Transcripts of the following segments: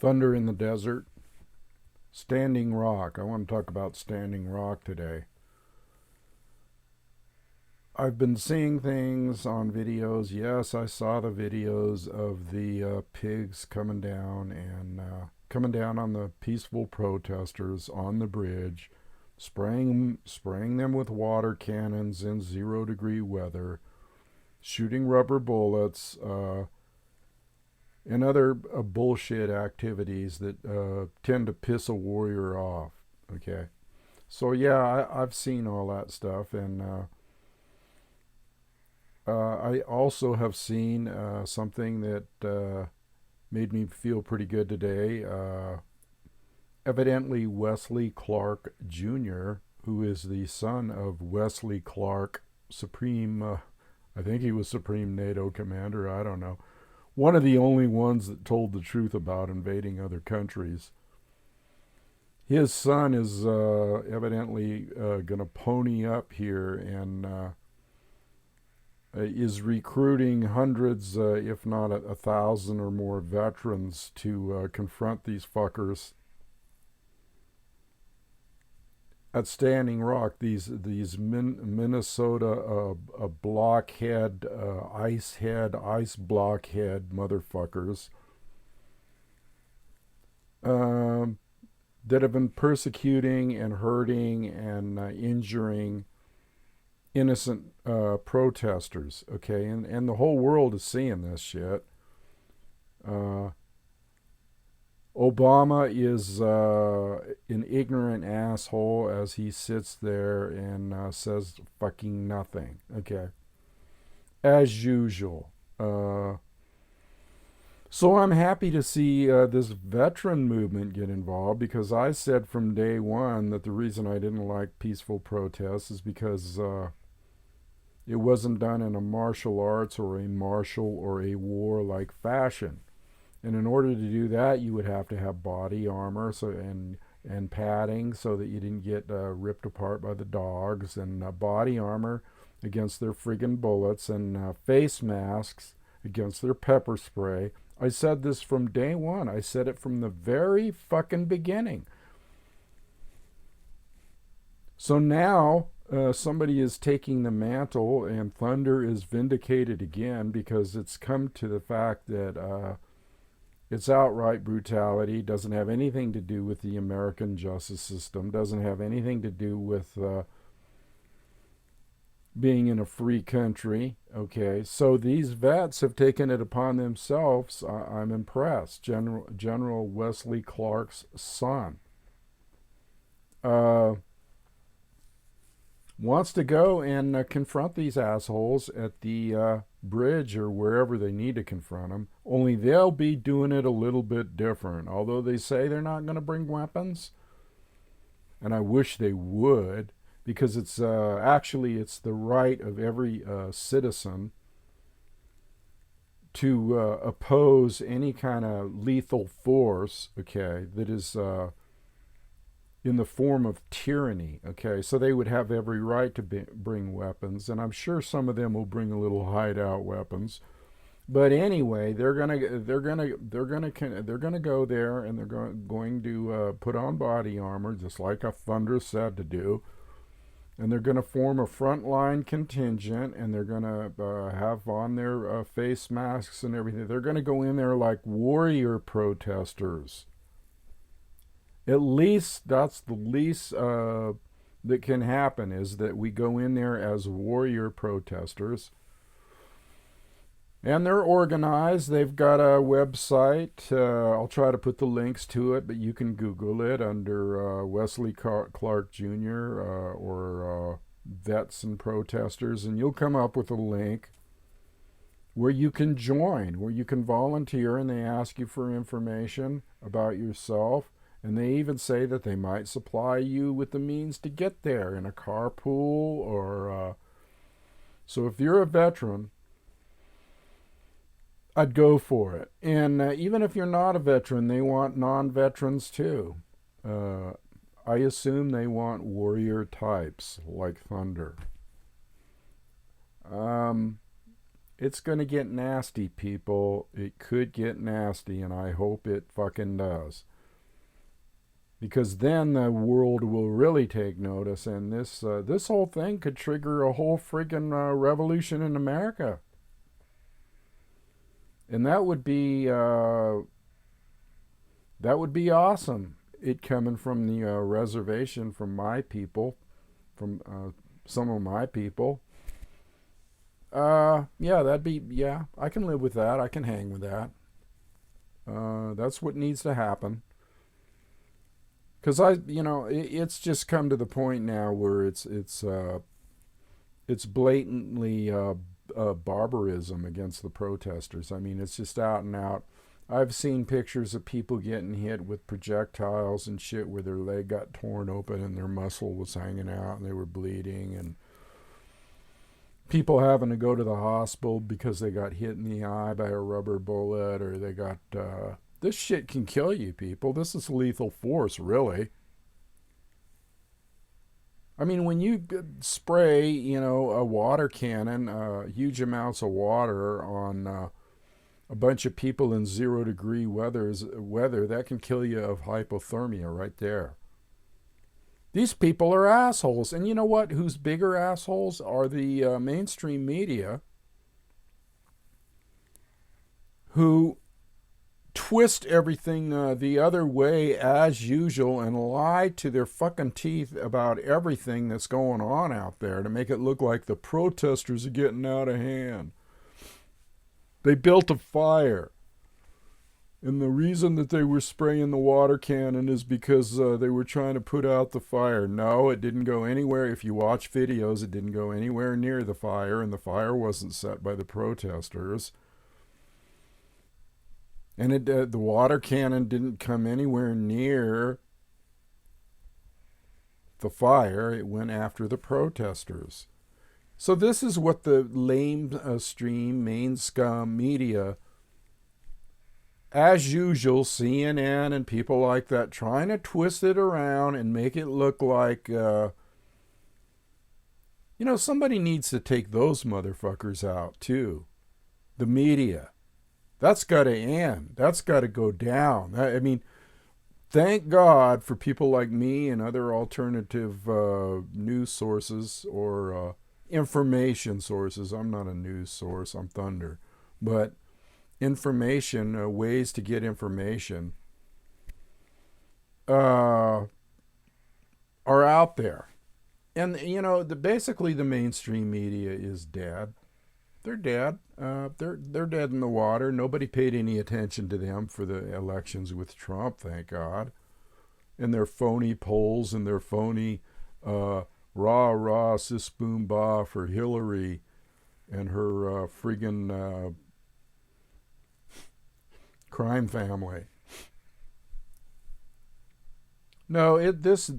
Thunder in the Desert, Standing Rock. I want to talk about Standing Rock today. I've been seeing things on videos. Yes, I saw the videos of the pigs coming down on the peaceful protesters on the bridge, spraying them with water cannons in 0-degree weather, shooting rubber bullets, and other bullshit activities that tend to piss a warrior off. Okay, so yeah, I've seen all that stuff, and I also have seen something that made me feel pretty good today. Evidently, Wesley Clark Jr., who is the son of Wesley Clark, I think he was Supreme NATO Commander, I don't know. One of the only ones that told the truth about invading other countries. His son is evidently going to pony up here and is recruiting hundreds, if not 1,000 or more veterans to confront these fuckers at Standing Rock. These Minnesota blockhead, ice blockhead motherfuckers that have been persecuting and hurting and injuring innocent protesters, okay? And the whole world is seeing this shit. Obama is an ignorant asshole as he sits there and says fucking nothing, okay? As usual. So I'm happy to see this veteran movement get involved, because I said from day one that the reason I didn't like peaceful protests is because it wasn't done in a martial arts or a martial or a warlike fashion. And in order to do that, you would have to have body armor and padding so that you didn't get ripped apart by the dogs, and body armor against their friggin' bullets, and face masks against their pepper spray. I said this from day one. I said it from the very fucking beginning. So now somebody is taking the mantle, and Thunder is vindicated again, because it's come to the fact that it's outright brutality. Doesn't have anything to do with the American justice system. Doesn't have anything to do with being in a free country. Okay, so these vets have taken it upon themselves. I'm impressed. General Wesley Clark's son wants to go and confront these assholes at the bridge or wherever they need to confront them. Only they'll be doing it a little bit different. Although they say they're not going to bring weapons, and I wish they would, because it's it's the right of every citizen to oppose any kind of lethal force, okay, that is in the form of tyranny, okay? So they would have every right to bring weapons, and I'm sure some of them will bring a little hideout weapons. But anyway, they're gonna go there, and they're going to put on body armor, just like a Thunder said to do, and they're going to form a frontline contingent, and they're going to have on their face masks and everything. They're going to go in there like warrior protesters. At least that's the least that can happen, is that we go in there as warrior protesters. And they're organized. They've got a website. I'll try to put the links to it, but you can Google it under Wesley Clark Jr. Or Vets and Protesters, and you'll come up with a link where you can join, where you can volunteer, and they ask you for information about yourself. And they even say that they might supply you with the means to get there in a carpool or... So if you're a veteran, I'd go for it. And even if you're not a veteran, they want non-veterans too. I assume they want warrior types like Thunder. It's going to get nasty, people. It could get nasty, and I hope it fucking does. Because then the world will really take notice, and this whole thing could trigger a whole friggin' revolution in America. And that would be awesome. It coming from the reservation, from my people, from some of my people. Yeah, I can live with that. I can hang with that. That's what needs to happen. Because it's just come to the point now where it's blatantly barbarism against the protesters. I mean, it's just out and out. I've seen pictures of people getting hit with projectiles and shit where their leg got torn open and their muscle was hanging out and they were bleeding, and people having to go to the hospital because they got hit in the eye by a rubber bullet, or they got this shit can kill you, people. This is lethal force, really. I mean, when you spray, a water cannon, huge amounts of water on a bunch of people in 0-degree weather, that can kill you of hypothermia right there. These people are assholes. And you know what? Who's bigger assholes are the mainstream media, who twist everything the other way as usual and lie to their fucking teeth about everything that's going on out there to make it look like the protesters are getting out of hand. They built a fire. And the reason that they were spraying the water cannon is because they were trying to put out the fire. No, it didn't go anywhere. If you watch videos, it didn't go anywhere near the fire, and the fire wasn't set by the protesters. And the water cannon didn't come anywhere near the fire. It went after the protesters. So this is what the lamestream, main scum media, as usual, CNN and people like that, trying to twist it around and make it look like, somebody needs to take those motherfuckers out too. The media. That's got to end. That's got to go down. I mean, thank God for people like me and other alternative news sources or information sources. I'm not a news source. I'm Thunder. But information, ways to get information are out there. And, basically the mainstream media is dead. They're dead. They're dead in the water. Nobody paid any attention to them for the elections with Trump, thank God. And their phony polls and their phony rah, sis, boom, bah for Hillary and her friggin' crime family. No, this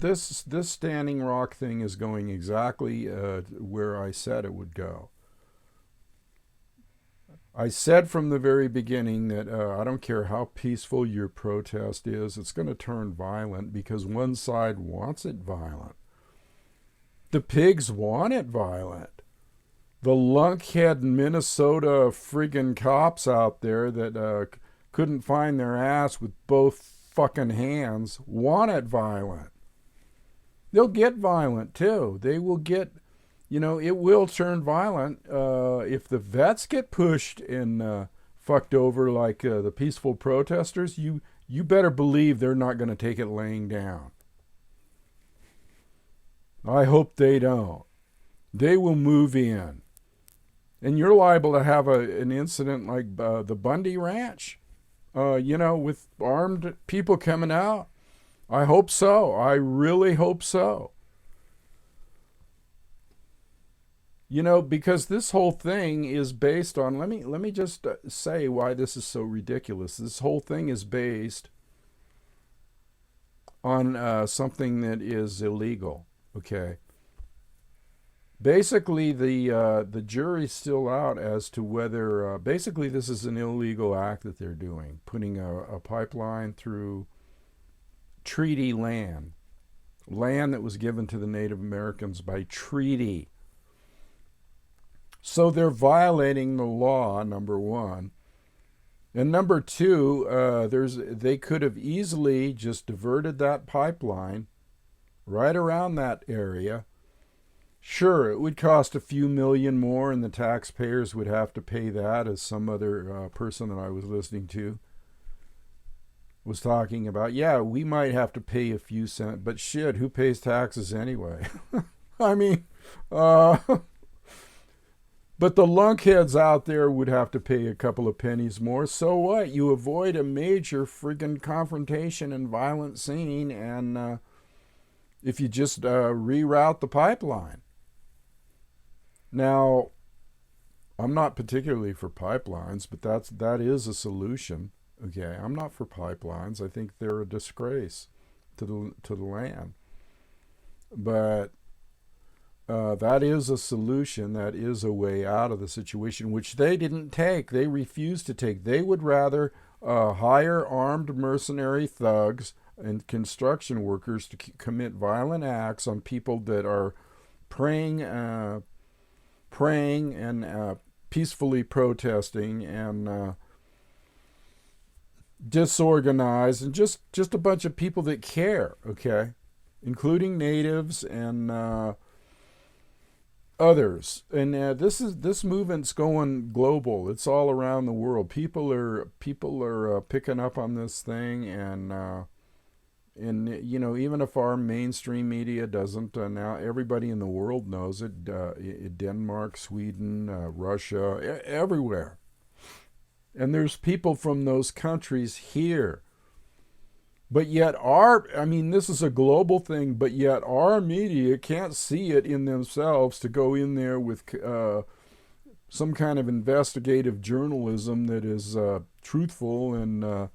Standing Rock thing is going exactly where I said it would go. I said from the very beginning that I don't care how peaceful your protest is, it's going to turn violent because one side wants it violent. The pigs want it violent. The lunkhead Minnesota friggin' cops out there that couldn't find their ass with both fucking hands want it violent. They'll get violent too. They will get... it will turn violent if the vets get pushed and fucked over like the peaceful protesters. You better believe they're not going to take it laying down. I hope they don't. They will move in. And you're liable to have an incident like the Bundy Ranch, with armed people coming out. I hope so. I really hope so. Because this whole thing is based on, let me just say why this is so ridiculous. This whole thing is based on something that is illegal, okay? Basically, the jury's still out as to whether, basically this is an illegal act that they're doing, putting a pipeline through treaty land that was given to the Native Americans by treaty. So they're violating the law, number one. And number two, they could have easily just diverted that pipeline right around that area. Sure, it would cost a few million more, and the taxpayers would have to pay that, as some other person that I was listening to was talking about. Yeah, we might have to pay a few cents, but shit, who pays taxes anyway? I mean, uh, but the lunkheads out there would have to pay a couple of pennies more. So what? You avoid a major friggin' confrontation and violent scene, and if you just reroute the pipeline. Now, I'm not particularly for pipelines, but that is a solution. Okay, I'm not for pipelines. I think they're a disgrace to the land. But that is a solution. That is a way out of the situation, which they didn't take. They refused to take. They would rather hire armed mercenary thugs and construction workers to commit violent acts on people that are praying, praying and peacefully protesting and disorganized, and just a bunch of people that care. Okay, including natives and others. And this movement's going global. It's all around the world. People are picking up on this thing, and even if our mainstream media doesn't, now everybody in the world knows it. Denmark, Sweden, Russia, everywhere. And there's people from those countries here. But yet this is a global thing, but yet our media can't see it in themselves to go in there with some kind of investigative journalism that is truthful, and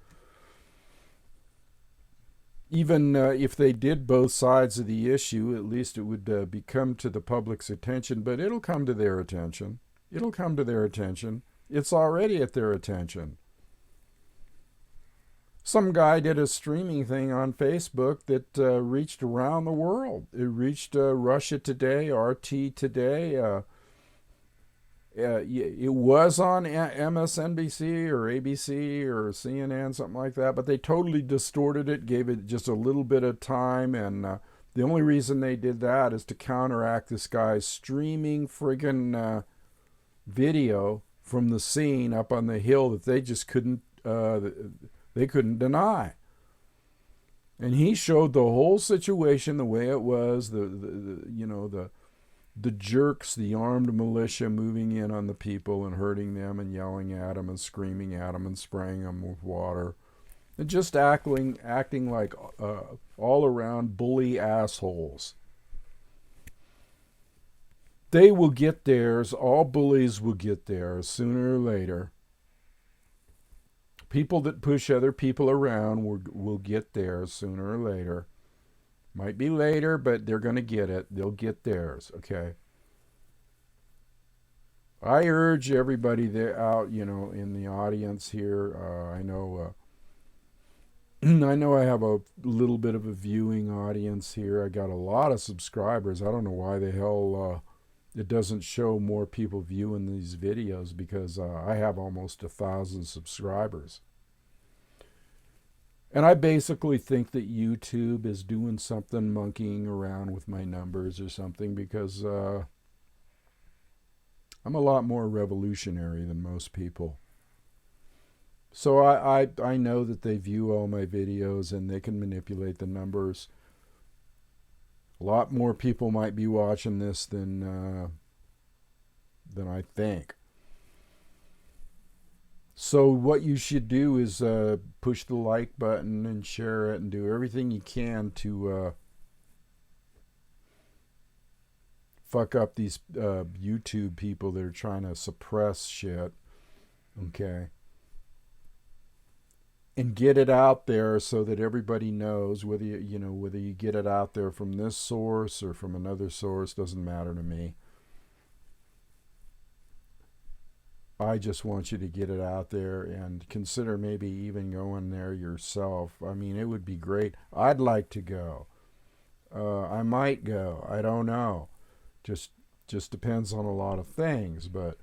even if they did both sides of the issue, at least it would become to the public's attention. But it'll come to their attention. It'll come to their attention. It's already at their attention. Some guy did a streaming thing on Facebook that reached around the world. It reached Russia Today, RT Today. It was on MSNBC or ABC or CNN, something like that, but they totally distorted it, gave it just a little bit of time, and the only reason they did that is to counteract this guy's streaming friggin' video from the scene up on the hill that they just couldn't deny. And he showed the whole situation the way it was, the jerks, the armed militia moving in on the people and hurting them and yelling at them and screaming at them and spraying them with water, and just acting like all around bully assholes. They will get theirs. All bullies will get theirs sooner or later. People that push other people around will get theirs sooner or later. Might be later, but they're going to get it. They'll get theirs, okay? I urge everybody there out, in the audience here. I know I have a little bit of a viewing audience here. I got a lot of subscribers. I don't know why the hell it doesn't show more people viewing these videos, because I have almost 1,000 subscribers. And I basically think that YouTube is doing something, monkeying around with my numbers or something, because I'm a lot more revolutionary than most people. So I know that they view all my videos and they can manipulate the numbers. A lot more people might be watching this than I think. So what you should do is push the like button and share it and do everything you can to fuck up these YouTube people that are trying to suppress shit. Okay. And get it out there so that everybody knows, whether you get it out there from this source or from another source, doesn't matter to me. I just want you to get it out there and consider maybe even going there yourself. I mean, it would be great. I'd like to go. I might go. I don't know. Just Just depends on a lot of things, but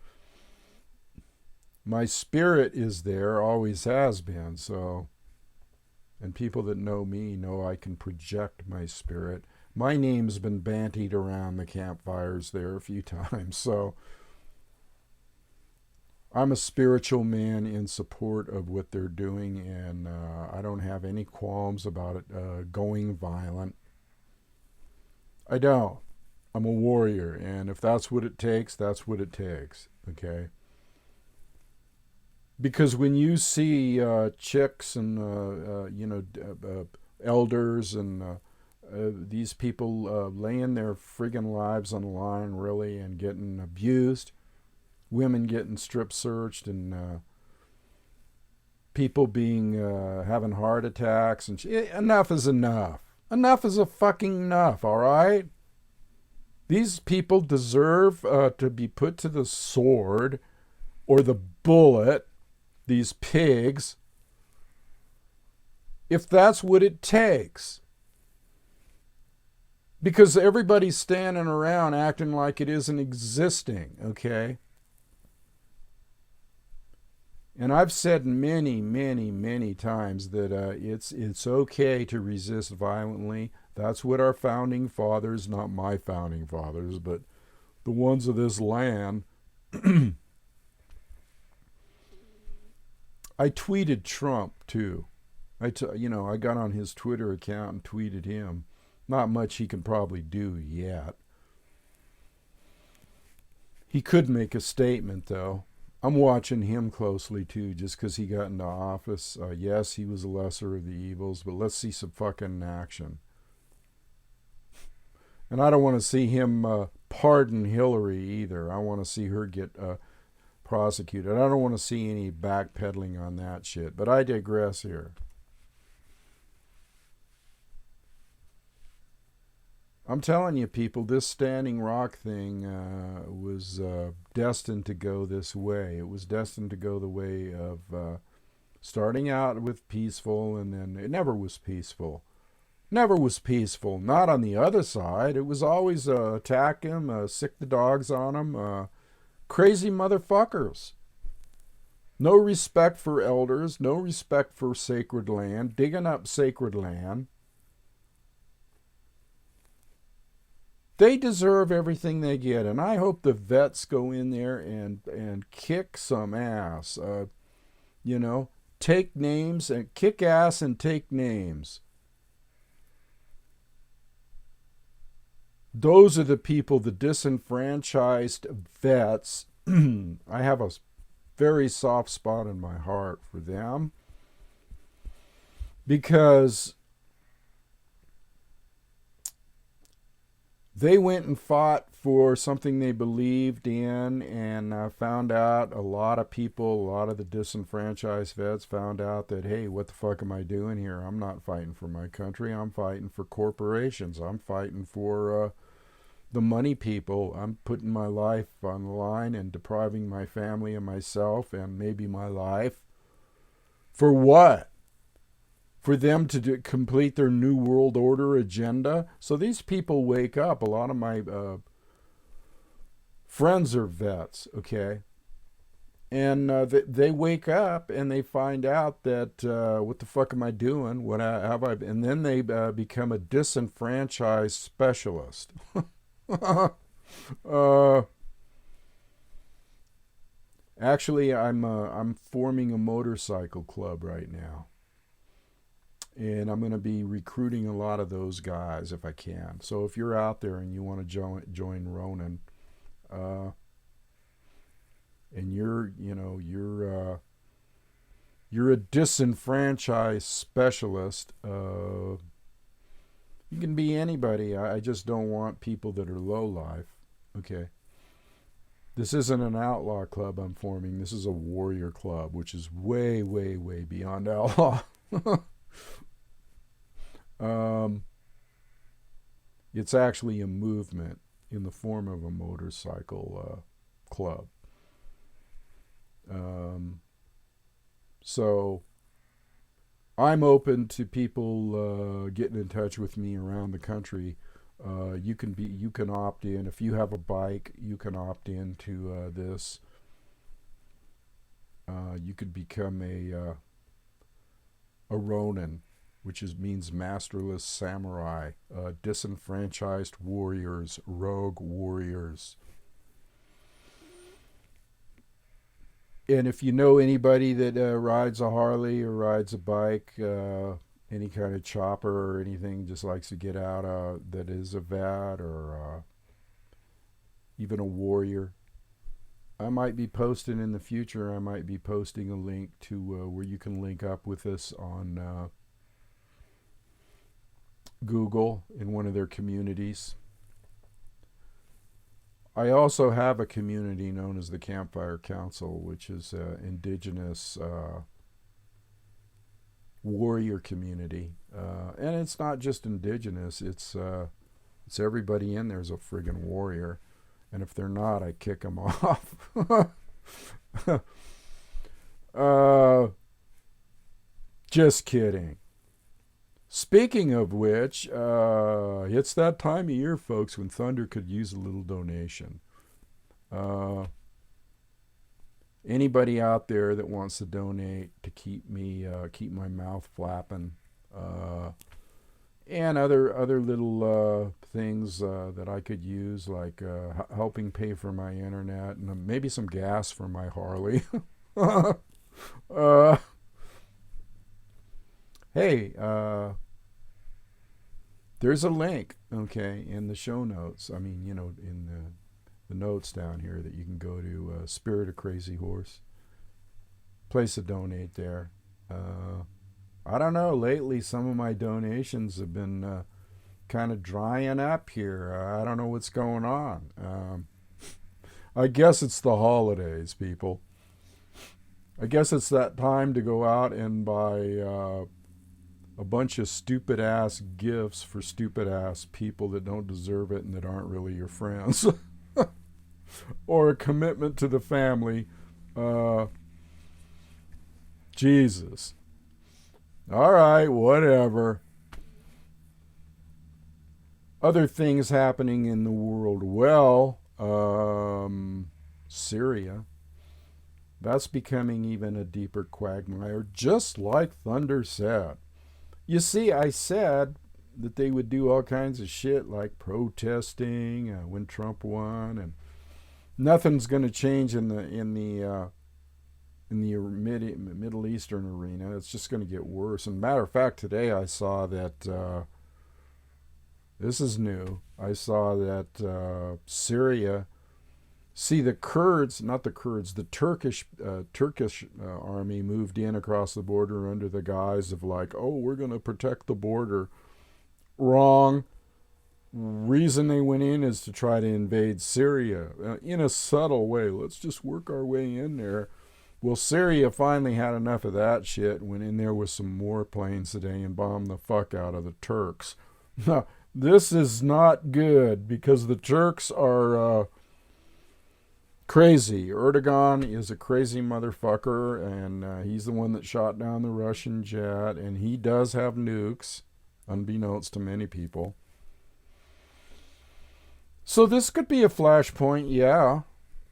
my spirit is there, always has been. So, and people that know me know I can project my spirit. My name's been bantied around the campfires there a few times, so I'm a spiritual man in support of what they're doing, and I don't have any qualms about it going violent. I don't. I'm a warrior, and if that's what it takes, that's what it takes, okay? Because when you see chicks and elders and these people laying their friggin' lives on the line, really, and getting abused, women getting strip searched, and people being having heart attacks, and enough is enough. Enough is a fucking enough. All right. These people deserve to be put to the sword or the bullet. These pigs, if that's what it takes. Because everybody's standing around acting like it isn't existing, okay? And I've said many, many, many times that it's okay to resist violently. That's what our founding fathers, not my founding fathers, but the ones of this land. I tweeted Trump too. I got on his Twitter account and tweeted him. Not much he can probably do yet. He could make a statement though. I'm watching him closely too, just because he got into office. Yes, he was the lesser of the evils, but let's see some fucking action. And I don't want to see him pardon Hillary either. I want to see her get prosecuted. I don't want to see any backpedaling on that shit, but I digress here. I'm telling you, people, this Standing Rock thing was destined to go this way. It was destined to go the way of starting out with peaceful, and then it never was peaceful. Never was peaceful. Not on the other side. It was always attack him, sick the dogs on him, crazy motherfuckers. No respect for elders, no respect for sacred land, digging up sacred land. They deserve everything they get, and I hope the vets go in there and kick some ass. Take names and kick ass and take names. Those are the people, the disenfranchised vets. I have a very soft spot in my heart for them, because they went and fought for something they believed in, and found out a lot of people, a lot of the disenfranchised vets found out that, hey, what the fuck am I doing here? I'm not fighting for my country. I'm fighting for corporations. I'm fighting for the money people. I'm putting my life on the line and depriving my family and myself and maybe my life. For what? For them to complete their New World Order agenda? So these people wake up. A lot of my friends are vets, okay? And they wake up and they find out that, what the fuck am I doing? What have I? And then they become a disenfranchised specialist. Actually, I'm forming a motorcycle club right now, and I'm going to be recruiting a lot of those guys if I can. So if you're out there and you want to join Ronan, and you're a disenfranchised specialist, you can be anybody. I just don't want people that are low life. Okay. This isn't an outlaw club I'm forming. This is a warrior club, which is way, way, way beyond outlaw. It's actually a movement in the form of a motorcycle club. So I'm open to people getting in touch with me around the country You can opt in. If you have a bike, you can opt into this. You could become a Ronin, which means masterless samurai, disenfranchised warriors, rogue warriors. And if you know anybody that rides a Harley or rides a bike, any kind of chopper or anything, just likes to get out, that is a vet or even a warrior, I might be posting in the future. I might be posting a link to where you can link up with us on Google in one of their communities. I also have a community known as the Campfire Council, which is an indigenous warrior community. And it's not just indigenous, it's everybody in there is a friggin' warrior. And if they're not, I kick them off. Just kidding. Speaking of which, it's that time of year, folks, when Thunder could use a little donation. Anybody out there that wants to donate to keep my mouth flapping, and other little things that I could use, like helping pay for my internet and maybe some gas for my Harley. Hey, there's a link, okay, in the show notes. I mean, in the notes down here that you can go to, Spirit of Crazy Horse. Place to donate there. I don't know, lately some of my donations have been kind of drying up here. I don't know what's going on. I guess it's the holidays, people. I guess it's that time to go out and buy a bunch of stupid ass gifts for stupid ass people that don't deserve it and that aren't really your friends. Or a commitment to the family. Jesus. All right, whatever. Other things happening in the world. Well, Syria. That's becoming even a deeper quagmire, just like Thunder said. You see, I said that they would do all kinds of shit like protesting when Trump won, and nothing's going to change in the Middle Eastern arena. It's just going to get worse. And matter of fact, today I saw that this is new. I saw that Syria. See, the Kurds, not the Kurds, the Turkish army moved in across the border under the guise of like, oh, we're going to protect the border. Wrong. Reason they went in is to try to invade Syria in a subtle way. Let's just work our way in there. Well, Syria finally had enough of that shit, went in there with some more planes today and bombed the fuck out of the Turks. Now, this is not good because the Turks are crazy. Erdogan is a crazy motherfucker, and he's the one that shot down the Russian jet, and he does have nukes, unbeknownst to many people. So this could be a flashpoint, yeah.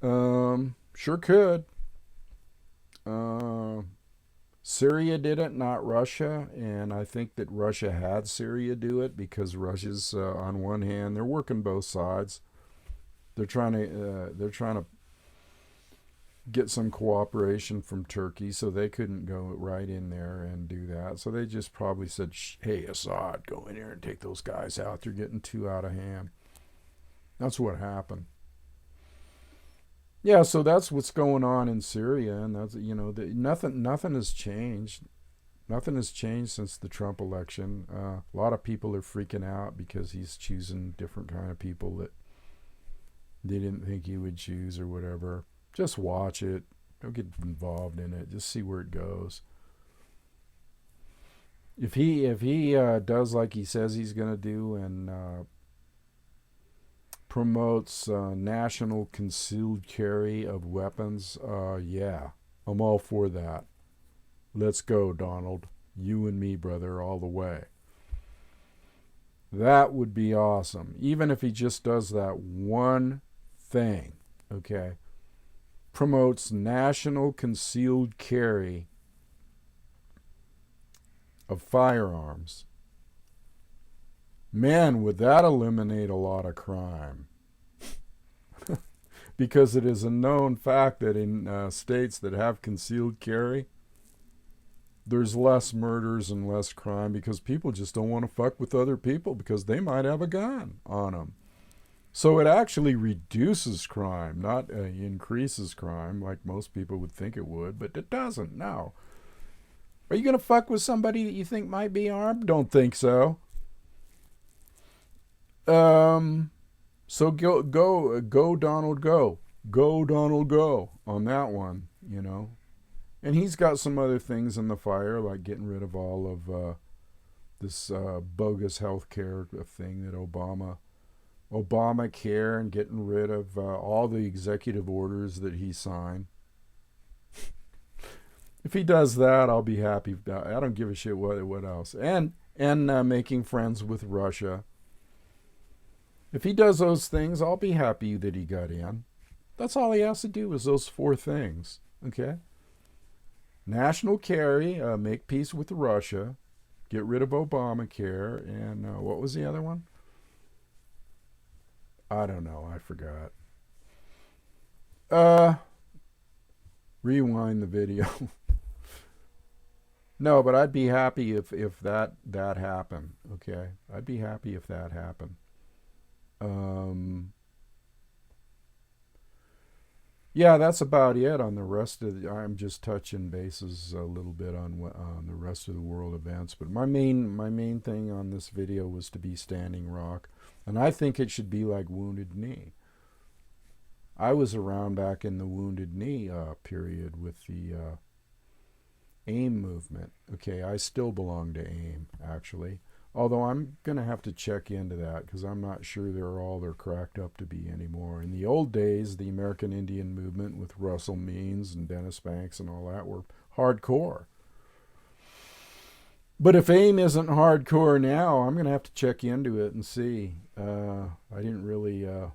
Sure could. Syria did it, not Russia, and I think that Russia had Syria do it because Russia's on one hand, they're working both sides. They're trying to get some cooperation from Turkey, so they couldn't go right in there and do that. So they just probably said, hey, Assad, go in there and take those guys out. They're getting too out of hand. That's what happened. Yeah, so that's what's going on in Syria, and that's, nothing has changed. Nothing has changed since the Trump election. A lot of people are freaking out because he's choosing different kind of people that they didn't think he would choose or whatever. Just watch it. Don't get involved in it. Just see where it goes. If he does like he says he's going to do and promotes national concealed carry of weapons, yeah, I'm all for that. Let's go, Donald. You and me, brother, all the way. That would be awesome. Even if he just does that one thing, okay? Promotes national concealed carry of firearms. Man, would that eliminate a lot of crime. Because it is a known fact that in states that have concealed carry, there's less murders and less crime because people just don't want to fuck with other people because they might have a gun on them. So it actually reduces crime, not increases crime like most people would think it would, but it doesn't, no. Are you going to fuck with somebody that you think might be armed? Don't think so. So go Donald, go. Go Donald, go on that one, you know. And he's got some other things in the fire, like getting rid of all of this bogus health care thing that Obamacare, and getting rid of all the executive orders that he signed. If he does that, I'll be happy. I don't give a shit what else. And making friends with Russia. If he does those things, I'll be happy that he got in. That's all he has to do is those 4 things. Okay? National carry, make peace with Russia, get rid of Obamacare, and what was the other one? I don't know. I forgot. Rewind the video. No, but I'd be happy if that happened. Okay? I'd be happy if that happened. Yeah, that's about it on the rest of I'm just touching bases a little bit on the rest of the world events, but my main thing on this video was to be Standing Rock, and I think it should be like Wounded Knee. I was around back in the Wounded Knee period with the AIM movement. Okay, I still belong to AIM, actually. Although I'm going to have to check into that because I'm not sure they're cracked up to be anymore. In the old days, the American Indian movement with Russell Means and Dennis Banks and all that were hardcore. But if AIM isn't hardcore now, I'm going to have to check into it and see. I didn't really, I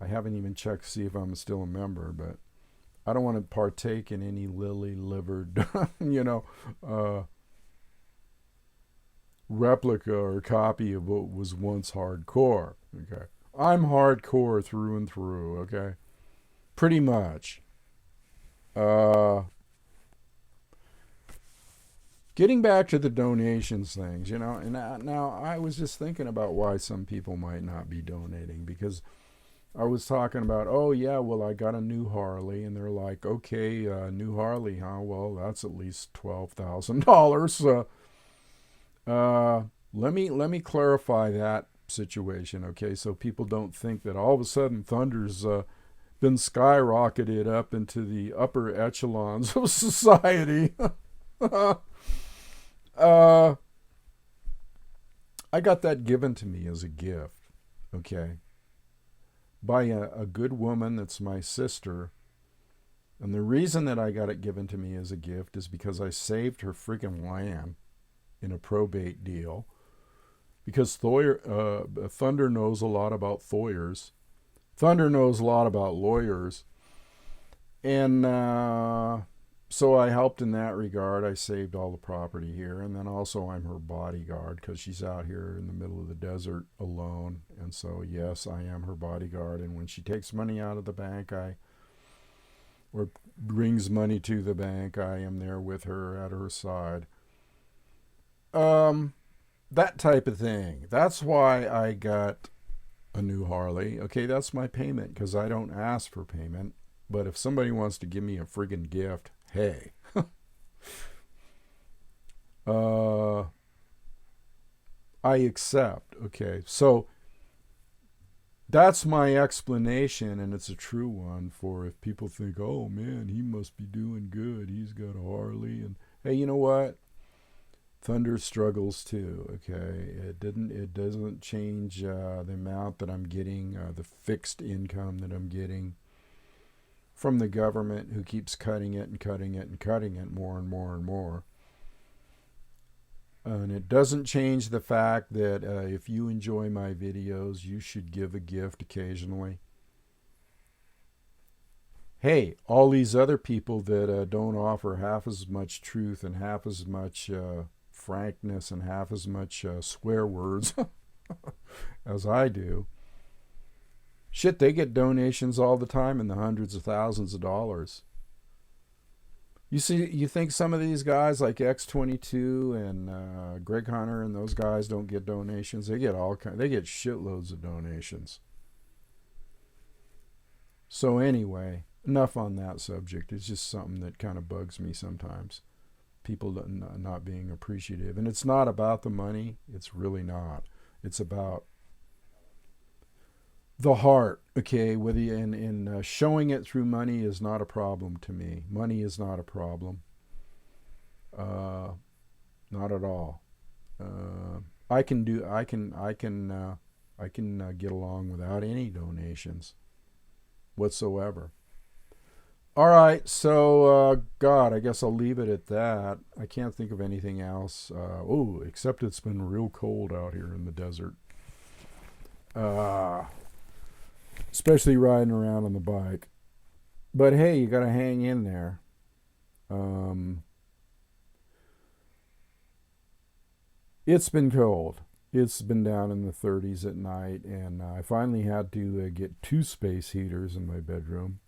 haven't even checked to see if I'm still a member, but I don't want to partake in any lily-livered, replica or copy of what was once hardcore. Okay, I'm hardcore through and through. Okay, pretty much. Getting back to the donations things, and now I was just thinking about why some people might not be donating, because I was talking about, oh yeah, well I got a new Harley, and they're like, okay, new Harley, huh? Well, that's at least $12,000. Let me clarify that situation, okay? So people don't think that all of a sudden Thunder's been skyrocketed up into the upper echelons of society. I got that given to me as a gift, okay, by a good woman that's my sister. And the reason that I got it given to me as a gift is because I saved her freaking land in a probate deal. Because Thunder knows a lot about Thoyers. Thunder knows a lot about lawyers. And so I helped in that regard. I saved all the property here. And then also I'm her bodyguard because she's out here in the middle of the desert alone. And so, yes, I am her bodyguard. And when she takes money out of the bank, or brings money to the bank, I am there with her at her side. That type of thing. That's why I got a new Harley. Okay, that's my payment because I don't ask for payment. But if somebody wants to give me a friggin' gift, hey. I accept. Okay, so that's my explanation, and it's a true one for if people think, oh man, he must be doing good. He's got a Harley. And hey, you know what? Thunder struggles too. Okay, it doesn't change the amount that I'm getting, the fixed income that I'm getting from the government, who keeps cutting it and cutting it and cutting it more and more and more. And it doesn't change the fact that if you enjoy my videos, you should give a gift occasionally. Hey, all these other people that don't offer half as much truth and half as much frankness and half as much swear words as I do, shit, they get donations all the time in the hundreds of thousands of dollars. You think some of these guys like X22 and Greg Hunter and those guys don't get donations? They get they get shitloads of donations. So anyway, enough on that subject. It's just something that kind of bugs me sometimes. People not being appreciative. And it's not about the money. It's really not. It's about the heart, okay? Whether in showing it through money is not a problem to me. Money is not a problem. Not at all. I can get along without any donations whatsoever. All right, so God, I guess I'll leave it at that. I can't think of anything else. Except it's been real cold out here in the desert. Especially riding around on the bike. But hey, you got to hang in there. It's been cold. It's been down in the 30s at night, and I finally had to get 2 space heaters in my bedroom.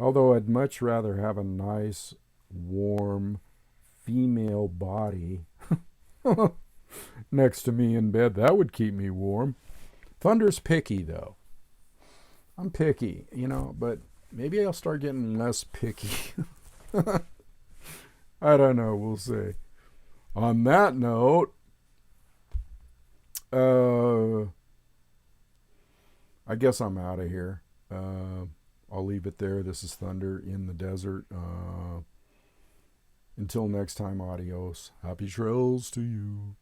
Although I'd much rather have a nice, warm, female body next to me in bed. That would keep me warm. Thunder's picky, though. I'm picky, but maybe I'll start getting less picky. I don't know. We'll see. On that note, I guess I'm out of here. I'll leave it there. This is Thunder in the Desert. Until next time, adios. Happy trails to you.